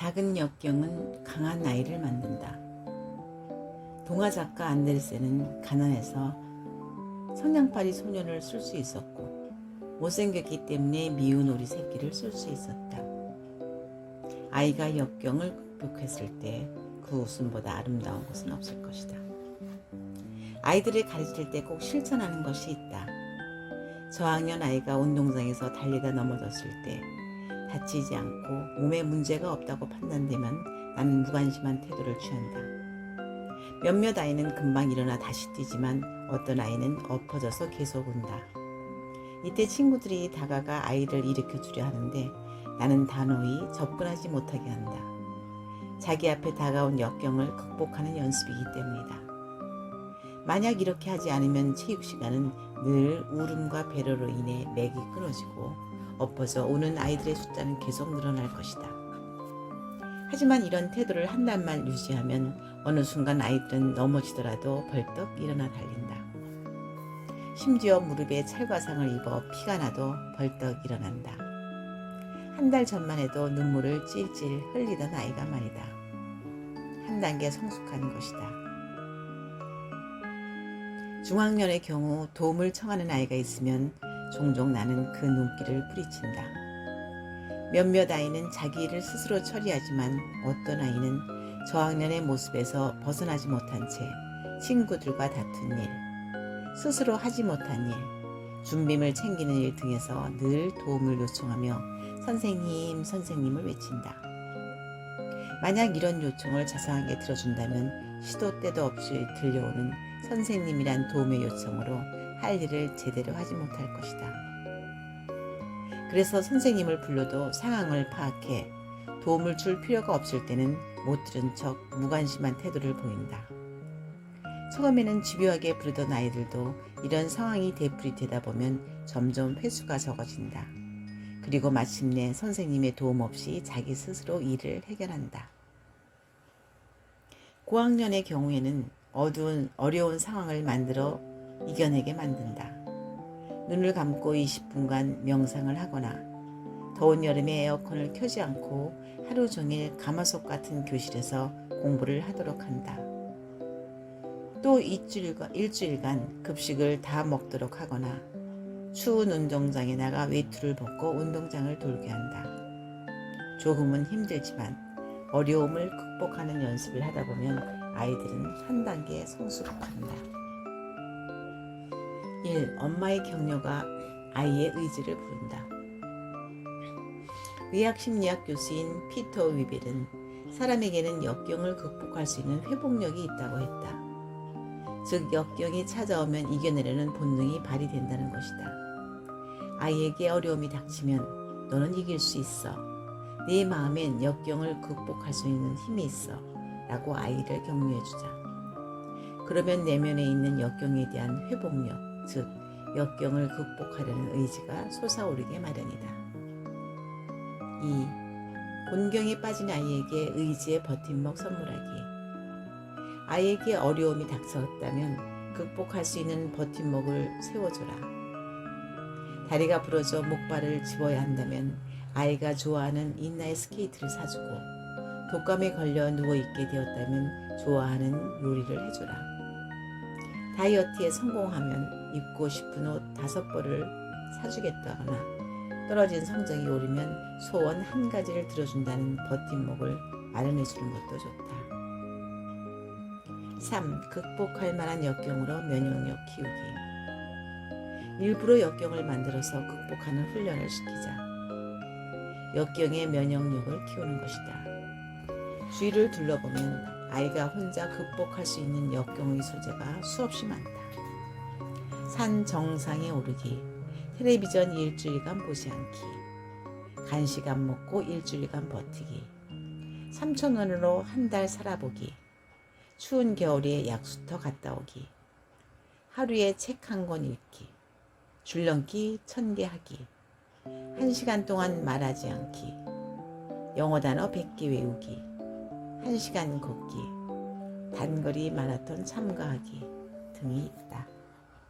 작은 역경은 강한 아이를 만든다. 동화 작가 안데르센은 가난해서 성냥팔이 소년을 쓸 수 있었고 못생겼기 때문에 미운 오리 새끼를 쓸 수 있었다. 아이가 역경을 극복했을 때 그 웃음보다 아름다운 것은 없을 것이다. 아이들을 가르칠 때 꼭 실천하는 것이 있다. 저학년 아이가 운동장에서 달리다 넘어졌을 때 다치지 않고 몸에 문제가 없다고 판단되면 나는 무관심한 태도를 취한다. 몇몇 아이는 금방 일어나 다시 뛰지만 어떤 아이는 엎어져서 계속 운다. 이때 친구들이 다가가 아이를 일으켜 주려 하는데 나는 단호히 접근하지 못하게 한다. 자기 앞에 다가온 역경을 극복하는 연습이기 때문이다. 만약 이렇게 하지 않으면 체육 시간은 늘 울음과 배려로 인해 맥이 끊어지고 엎어져 오는 아이들의 숫자는 계속 늘어날 것이다. 하지만 이런 태도를 한 달만 유지하면 어느 순간 아이들은 넘어지더라도 벌떡 일어나 달린다. 심지어 무릎에 찰과상을 입어 피가 나도 벌떡 일어난다. 한 달 전만 해도 눈물을 찔찔 흘리던 아이가 말이다. 한 단계 성숙한 것이다. 중학년의 경우 도움을 청하는 아이가 있으면 종종 나는 그 눈길을 뿌리친다. 몇몇 아이는 자기 일을 스스로 처리하지만 어떤 아이는 저학년의 모습에서 벗어나지 못한 채 친구들과 다툰 일, 스스로 하지 못한 일, 준비물 챙기는 일 등에서 늘 도움을 요청하며 선생님을 외친다. 만약 이런 요청을 자상하게 들어준다면 시도 때도 없이 들려오는 선생님이란 도움의 요청으로 할 일을 제대로 하지 못할 것이다. 그래서 선생님을 불러도 상황을 파악해 도움을 줄 필요가 없을 때는 못 들은 척 무관심한 태도를 보인다. 처음에는 집요하게 부르던 아이들도 이런 상황이 되풀이되다 보면 점점 횟수가 적어진다. 그리고 마침내 선생님의 도움 없이 자기 스스로 일을 해결한다. 고학년의 경우에는 어려운 상황을 만들어 이겨내게 만든다. 눈을 감고 20분간 명상을 하거나 더운 여름에 에어컨을 켜지 않고 하루 종일 가마솥 같은 교실에서 공부를 하도록 한다. 또 일주일간 급식을 다 먹도록 하거나 추운 운동장에 나가 외투를 벗고 운동장을 돌게 한다. 조금은 힘들지만 어려움을 극복하는 연습을 하다 보면 아이들은 한 단계 성숙한다. 1. 엄마의 격려가 아이의 의지를 부른다. 의학심리학 교수인 피터 위벨은 사람에게는 역경을 극복할 수 있는 회복력이 있다고 했다. 즉 역경이 찾아오면 이겨내려는 본능이 발휘된다는 것이다. 아이에게 어려움이 닥치면 너는 이길 수 있어. 네 마음엔 역경을 극복할 수 있는 힘이 있어. 라고 아이를 격려해주자. 그러면 내면에 있는 역경에 대한 회복력, 즉 역경을 극복하려는 의지가 솟아오르게 마련이다. 2. 곤경에 빠진 아이에게 의지의 버팀목 선물하기. 아이에게 어려움이 닥쳤다면 극복할 수 있는 버팀목을 세워줘라. 다리가 부러져 목발을 집어야 한다면 아이가 좋아하는 인라인 스케이트를 사주고, 독감에 걸려 누워있게 되었다면 좋아하는 요리를 해줘라. 다이어트에 성공하면 입고 싶은 옷 5벌을 사주겠다거나 떨어진 성적이 오르면 소원 한 가지를 들어준다는 버팀목을 마련해주는 것도 좋다. 3. 극복할 만한 역경으로 면역력 키우기. 일부러 역경을 만들어서 극복하는 훈련을 시키자. 역경의 면역력을 키우는 것이다. 주위를 둘러보면 아이가 혼자 극복할 수 있는 역경의 소재가 수없이 많다. 산 정상에 오르기, 텔레비전 일주일간 보지 않기, 간식 안 먹고 일주일간 버티기, 3,000원으로 한 달 살아보기, 추운 겨울에 약수터 갔다 오기, 하루에 책 한 권 읽기, 줄넘기 1000개 하기, 1시간 동안 말하지 않기, 영어 단어 100개 외우기, 1시간 걷기, 단거리 마라톤 참가하기 등이 있다.